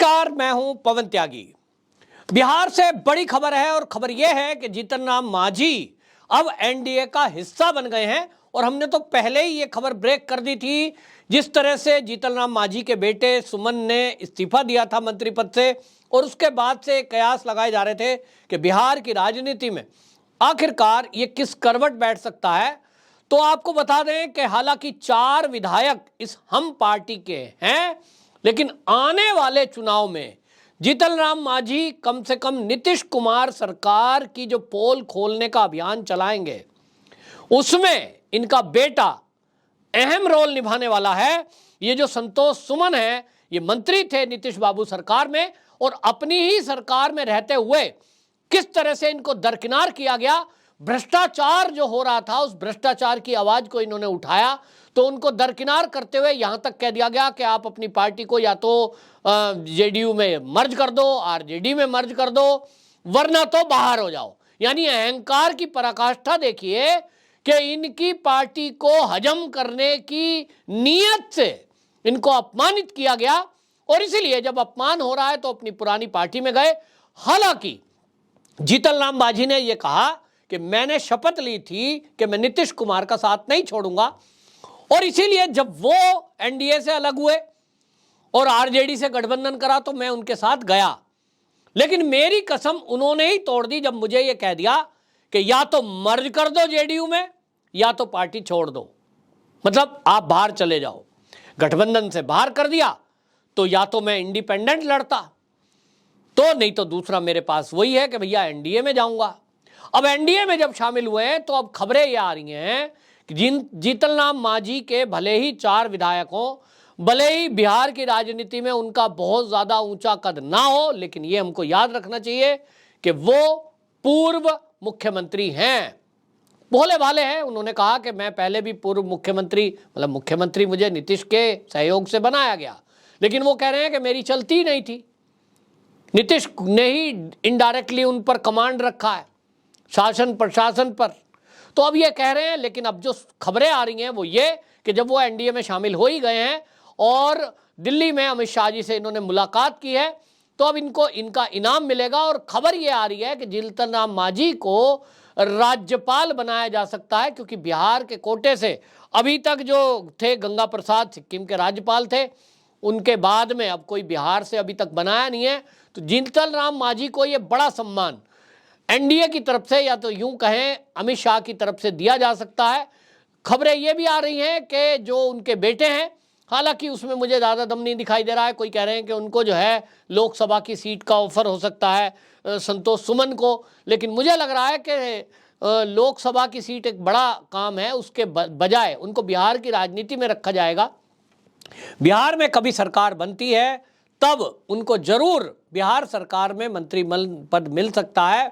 नमस्कार, मैं हूं पवन त्यागी। बिहार से बड़ी खबर है और खबर यह है कि जीतन राम मांझी अब एनडीए का हिस्सा बन गए हैं। और हमने तो पहले ही ये खबर ब्रेक कर दी थी। जिस तरह से जीतन राम मांझी के बेटे सुमन ने इस्तीफा दिया था मंत्री पद से और उसके बाद से कयास लगाए जा रहे थे कि बिहार की राजनीति में आखिरकार ये किस करवट बैठ सकता है। तो आपको बता दें कि हालांकि 4 विधायक इस हम पार्टी के हैं, लेकिन आने वाले चुनाव में जीतन राम मांझी कम से कम नीतीश कुमार सरकार की जो पोल खोलने का अभियान चलाएंगे, उसमें इनका बेटा अहम रोल निभाने वाला है। ये जो संतोष सुमन है, ये मंत्री थे नीतीश बाबू सरकार में और अपनी ही सरकार में रहते हुए किस तरह से इनको दरकिनार किया गया। भ्रष्टाचार जो हो रहा था, उस भ्रष्टाचार की आवाज को इन्होंने उठाया तो उनको दरकिनार करते हुए यहां तक कह दिया गया कि आप अपनी पार्टी को या तो जेडीयू में मर्ज कर दो, आरजेडी में मर्ज कर दो, वरना तो बाहर हो जाओ। यानी अहंकार की पराकाष्ठा देखिए कि इनकी पार्टी को हजम करने की नीयत से इनको अपमानित किया गया और इसीलिए जब अपमान हो रहा है तो अपनी पुरानी पार्टी में गए। हालांकि जीतन राम मांझी ने यह कहा कि मैंने शपथ ली थी कि मैं नीतीश कुमार का साथ नहीं छोड़ूंगा और इसीलिए जब वो एनडीए से अलग हुए और आरजेडी से गठबंधन करा तो मैं उनके साथ गया। लेकिन मेरी कसम उन्होंने ही तोड़ दी जब मुझे ये कह दिया कि या तो मर्ज कर दो जेडीयू में या तो पार्टी छोड़ दो, मतलब आप बाहर चले जाओ। गठबंधन से बाहर कर दिया तो या तो मैं इंडिपेंडेंट लड़ता, तो नहीं तो दूसरा मेरे पास वही है कि भैया एनडीए में जाऊंगा। अब एनडीए में जब शामिल हुए हैं तो अब खबरें ये आ रही हैं कि जीतन राम मांझी के भले ही 4 विधायक हों, भले ही बिहार की राजनीति में उनका बहुत ज्यादा ऊंचा कद ना हो, लेकिन ये हमको याद रखना चाहिए कि वो पूर्व मुख्यमंत्री हैं, भोले भाले हैं। उन्होंने कहा कि मैं पहले भी पूर्व मुख्यमंत्री, मतलब मुख्यमंत्री मुझे नीतीश के सहयोग से बनाया गया, लेकिन वो कह रहे हैं कि मेरी चलती नहीं थी, नीतीश ने ही इनडायरेक्टली उन पर कमांड रखा है, शासन प्रशासन पर। तो अब ये कह रहे हैं, लेकिन अब जो खबरें आ रही हैं वो ये कि जब वो एनडीए में शामिल हो ही गए हैं और दिल्ली में अमित शाह जी से इन्होंने मुलाकात की है तो अब इनको इनका इनाम मिलेगा। और खबर ये आ रही है कि जीतन राम मांझी को राज्यपाल बनाया जा सकता है, क्योंकि बिहार के कोटे से अभी तक जो थे गंगा प्रसाद सिक्किम के राज्यपाल थे, उनके बाद में अब कोई बिहार से अभी तक बनाया नहीं है। तो जीतन राम मांझी को ये बड़ा सम्मान एनडीए की तरफ से या तो यूं कहें अमित शाह की तरफ से दिया जा सकता है। खबरें ये भी आ रही हैं कि जो उनके बेटे हैं, हालांकि उसमें मुझे ज़्यादा दम नहीं दिखाई दे रहा है, कोई कह रहे हैं कि उनको जो है लोकसभा की सीट का ऑफर हो सकता है संतोष सुमन को, लेकिन मुझे लग रहा है कि लोकसभा की सीट एक बड़ा काम है, उसके बजाय उनको बिहार की राजनीति में रखा जाएगा। बिहार में कभी सरकार बनती है तब उनको जरूर बिहार सरकार में मंत्री पद मिल सकता है।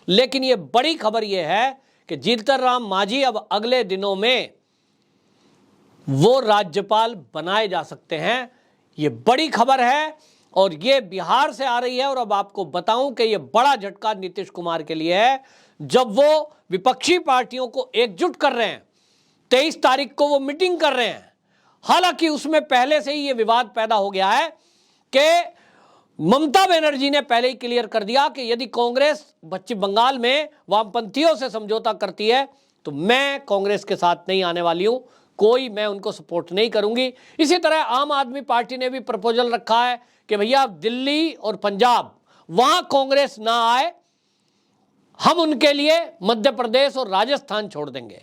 लेकिन ये बड़ी खबर ये है कि जीतन राम मांझी अब अगले दिनों में वो राज्यपाल बनाए जा सकते हैं। ये बड़ी खबर है और ये बिहार से आ रही है। और अब आपको बताऊं कि ये बड़ा झटका नीतीश कुमार के लिए है, जब वो विपक्षी पार्टियों को एकजुट कर रहे हैं। 23 तारीख को वो मीटिंग कर रहे हैं। हालांकि उसमें पहले से ही ये विवाद पैदा हो गया है कि ममता बनर्जी ने पहले ही क्लियर कर दिया कि यदि कांग्रेस पश्चिम बंगाल में वामपंथियों से समझौता करती है तो मैं कांग्रेस के साथ नहीं आने वाली हूं, कोई मैं उनको सपोर्ट नहीं करूंगी। इसी तरह आम आदमी पार्टी ने भी प्रपोजल रखा है कि भैया दिल्ली और पंजाब वहां कांग्रेस ना आए, हम उनके लिए मध्य प्रदेश और राजस्थान छोड़ देंगे।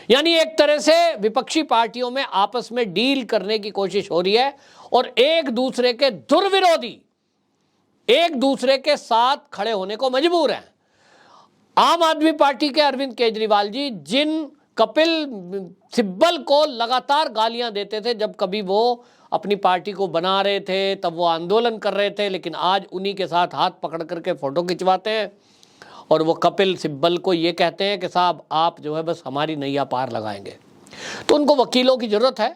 यानी एक तरह से विपक्षी पार्टियों में आपस में डील करने की कोशिश हो रही है और एक दूसरे के दुर्विरोधी एक दूसरे के साथ खड़े होने को मजबूर हैं। आम आदमी पार्टी के अरविंद केजरीवाल जी, जिन कपिल सिब्बल को लगातार गालियां देते थे जब कभी वो अपनी पार्टी को बना रहे थे, तब वो आंदोलन कर रहे थे, लेकिन आज उन्हीं के साथ हाथ पकड़ करके फोटो खिंचवाते हैं और वो कपिल सिब्बल को ये कहते हैं कि साहब आप जो है बस हमारी नैया पार लगाएंगे। तो उनको वकीलों की ज़रूरत है।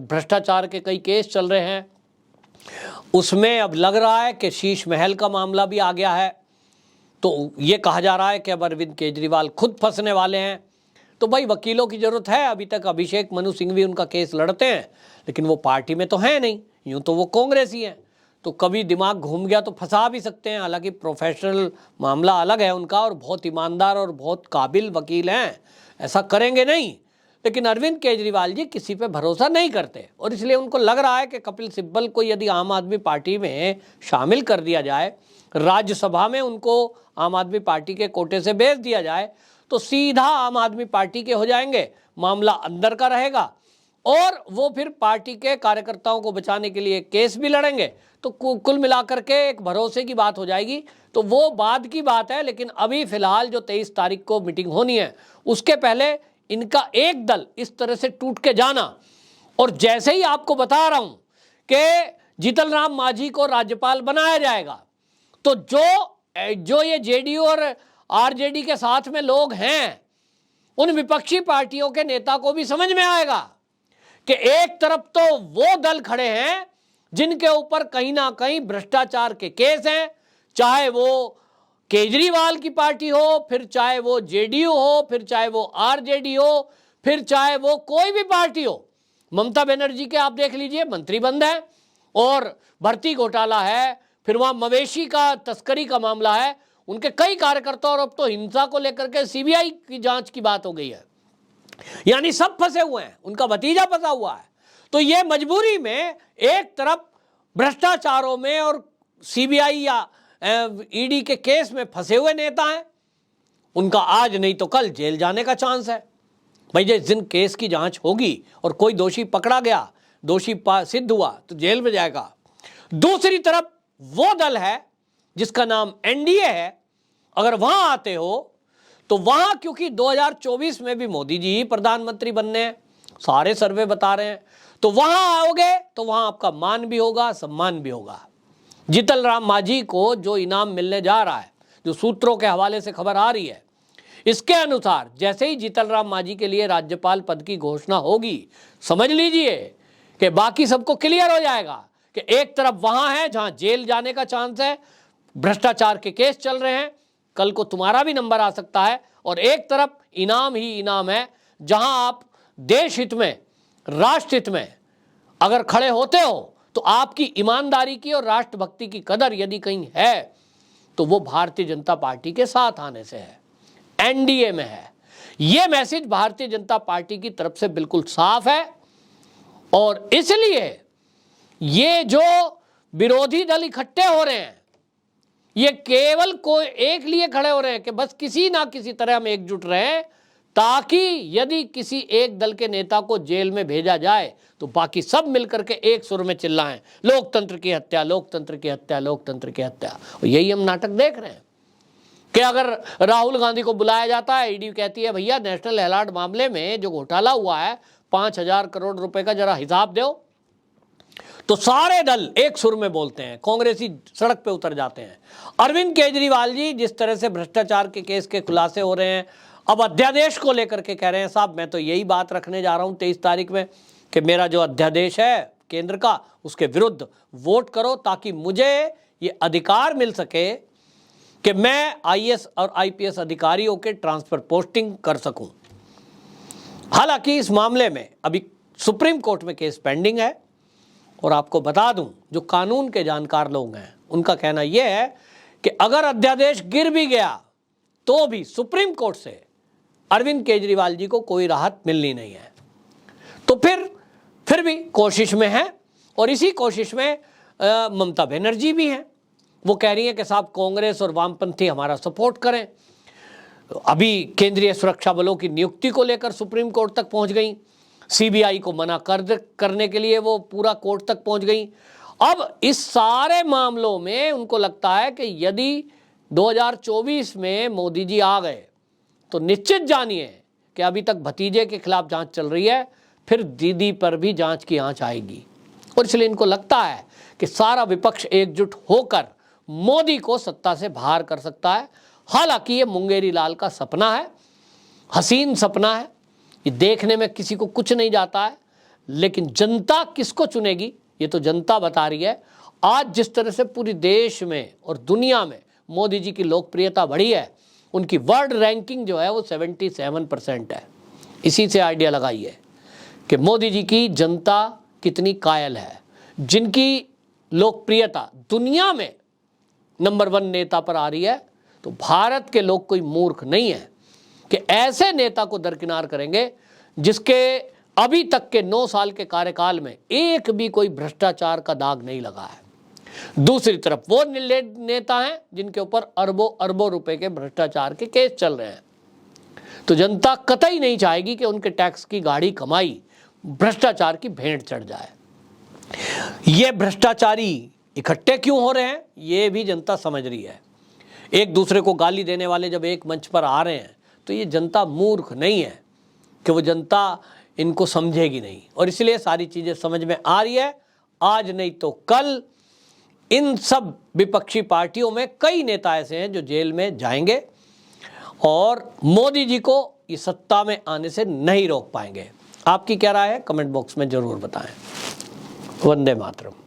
भ्रष्टाचार के कई केस चल रहे हैं, उसमें अब लग रहा है कि शीश महल का मामला भी आ गया है। तो ये कहा जा रहा है कि अब अरविंद केजरीवाल खुद फंसने वाले हैं। तो भाई वकीलों की ज़रूरत है। अभी तक अभिषेक मनु सिंघवी उनका केस लड़ते हैं, लेकिन वो पार्टी में तो है नहीं, यूँ तो वो कांग्रेस ही हैं। तो कभी दिमाग घूम गया तो फंसा भी सकते हैं। हालांकि प्रोफेशनल मामला अलग है उनका और बहुत ईमानदार और बहुत काबिल वकील हैं, ऐसा करेंगे नहीं। लेकिन अरविंद केजरीवाल जी किसी पे भरोसा नहीं करते और इसलिए उनको लग रहा है कि कपिल सिब्बल को यदि आम आदमी पार्टी में शामिल कर दिया जाए, राज्यसभा में उनको आम आदमी पार्टी के कोटे से भेज दिया जाए, तो सीधा आम आदमी पार्टी के हो जाएंगे, मामला अंदर का रहेगा और वो फिर पार्टी के कार्यकर्ताओं को बचाने के लिए केस भी लड़ेंगे। तो कुल मिलाकर के एक भरोसे की बात हो जाएगी। तो वो बाद की बात है, लेकिन अभी फिलहाल जो 23 तारीख को मीटिंग होनी है उसके पहले इनका एक दल इस तरह से टूट के जाना, और जैसे ही आपको बता रहा हूं कि जीतन राम मांझी को राज्यपाल बनाया जाएगा, तो जो ये जेडीयू और आरजेडी के साथ में लोग हैं, उन विपक्षी पार्टियों के नेता को भी समझ में आएगा कि एक तरफ तो वो दल खड़े हैं जिनके ऊपर कहीं ना कहीं भ्रष्टाचार के केस हैं, चाहे वो केजरीवाल की पार्टी हो, फिर चाहे वो जेडीयू हो, फिर चाहे वो आरजेडी हो, फिर चाहे वो कोई भी पार्टी हो। ममता बनर्जी के आप देख लीजिए मंत्री बंद है और भर्ती घोटाला है, फिर वहां मवेशी का तस्करी का मामला है, उनके कई कार्यकर्ता, और अब तो हिंसा को लेकर के सीबीआई की जांच की बात हो गई है। यानी सब फंसे हुए हैं, उनका भतीजा फंसा हुआ है। तो ये मजबूरी में एक तरफ भ्रष्टाचारों में और सीबीआई या ईडी के केस में फंसे हुए नेता हैं, उनका आज नहीं तो कल जेल जाने का चांस है। भाई जिस दिन केस की जांच होगी और कोई दोषी पकड़ा गया, दोषी सिद्ध हुआ, तो जेल में जाएगा। दूसरी तरफ वो दल है जिसका नाम एनडीए है, अगर वहां आते हो तो वहां क्योंकि 2024 में भी मोदी जी ही प्रधानमंत्री बनने हैं, सारे सर्वे बता रहे हैं, तो वहां आओगे तो वहां आपका मान भी होगा, सम्मान भी होगा। जीतन राम मांझी को जो इनाम मिलने जा रहा है, जो सूत्रों के हवाले से खबर आ रही है, इसके अनुसार जैसे ही जीतन राम मांझी के लिए राज्यपाल पद की घोषणा होगी, समझ लीजिए कि बाकी सबको क्लियर हो जाएगा कि एक तरफ वहां है जहां जेल जाने का चांस है, भ्रष्टाचार के केस चल रहे हैं, कल को तुम्हारा भी नंबर आ सकता है, और एक तरफ इनाम ही इनाम है जहां आप देश हित में, राष्ट्र हित में अगर खड़े होते हो तो आपकी ईमानदारी की और राष्ट्रभक्ति की कदर यदि कहीं है तो वो भारतीय जनता पार्टी के साथ आने से है, एनडीए में है। ये मैसेज भारतीय जनता पार्टी की तरफ से बिल्कुल साफ है और इसलिए ये जो विरोधी दल इकट्ठे हो रहे हैं, ये केवल कोई एक लिए खड़े हो रहे हैं कि बस किसी ना किसी तरह हम एकजुट रहें, ताकि यदि किसी एक दल के नेता को जेल में भेजा जाए तो बाकी सब मिलकर के एक सुर में चिल्लाएं, लोकतंत्र की हत्या, लोकतंत्र की हत्या, लोकतंत्र की हत्या। और यही हम नाटक देख रहे हैं कि अगर राहुल गांधी को बुलाया जाता है, ईडी कहती है भैया नेशनल हेराल्ड मामले में जो घोटाला हुआ है 5,000 करोड़ रुपए का, जरा हिसाब दो, तो सारे दल एक सुर में बोलते हैं, कांग्रेसी सड़क पे उतर जाते हैं। अरविंद केजरीवाल जी जिस तरह से भ्रष्टाचार के केस के खुलासे हो रहे हैं, अब अध्यादेश को लेकर के कह रहे हैं साहब मैं तो यही बात रखने जा रहा हूं 23 तारीख में कि मेरा जो अध्यादेश है केंद्र का, उसके विरुद्ध वोट करो ताकि मुझे ये अधिकार मिल सके कि मैं आईएएस और आईपीएस अधिकारियों के ट्रांसफर पोस्टिंग कर सकूं। हालांकि इस मामले में अभी सुप्रीम कोर्ट में केस पेंडिंग है, और आपको बता दूं जो कानून के जानकार लोग हैं उनका कहना यह है कि अगर अध्यादेश गिर भी गया तो भी सुप्रीम कोर्ट से अरविंद केजरीवाल जी को कोई राहत मिलनी नहीं है। तो फिर भी कोशिश में है, और इसी कोशिश में ममता बनर्जी भी हैं। वो कह रही हैं कि साहब कांग्रेस और वामपंथी हमारा सपोर्ट करें। अभी केंद्रीय सुरक्षा बलों की नियुक्ति को लेकर सुप्रीम कोर्ट तक पहुंच गई, सीबीआई को मना करने के लिए वो पूरा कोर्ट तक पहुंच गई। अब इस सारे मामलों में उनको लगता है कि यदि 2024 में मोदी जी आ गए तो निश्चित जानिए कि अभी तक भतीजे के खिलाफ जांच चल रही है, फिर दीदी पर भी जांच की आंच आएगी, और इसलिए इनको लगता है कि सारा विपक्ष एकजुट होकर मोदी को सत्ता से बाहर कर सकता है। हालांकि ये मुंगेरी लाल का सपना है, हसीन सपना है, ये देखने में किसी को कुछ नहीं जाता है, लेकिन जनता किसको चुनेगी ये तो जनता बता रही है। आज जिस तरह से पूरी देश में और दुनिया में मोदी जी की लोकप्रियता बढ़ी है, उनकी वर्ल्ड रैंकिंग जो है वो 77% है। इसी से आइडिया लगाइए कि मोदी जी की जनता कितनी कायल है। जिनकी लोकप्रियता दुनिया में नंबर 1 नेता पर आ रही है, तो भारत के लोग कोई मूर्ख नहीं है कि ऐसे नेता को दरकिनार करेंगे जिसके अभी तक के 9 साल के कार्यकाल में एक भी कोई भ्रष्टाचार का दाग नहीं लगा है। दूसरी तरफ वो नेता हैं जिनके ऊपर अरबों अरबों रुपए के भ्रष्टाचार के केस चल रहे हैं। तो जनता कतई नहीं चाहेगी कि उनके टैक्स की गाढ़ी कमाई भ्रष्टाचार की भेंट चढ़ जाए। ये भ्रष्टाचारी इकट्ठे क्यों हो रहे हैं ये भी जनता समझ रही है। एक दूसरे को गाली देने वाले जब एक मंच पर आ रहे हैं तो ये जनता मूर्ख नहीं है कि वो जनता इनको समझेगी नहीं, और इसलिए सारी चीजें समझ में आ रही है। आज नहीं तो कल इन सब विपक्षी पार्टियों में कई नेता ऐसे हैं जो जेल में जाएंगे और मोदी जी को ये सत्ता में आने से नहीं रोक पाएंगे। आपकी क्या राय है कमेंट बॉक्स में जरूर बताएं। वंदे मातरम।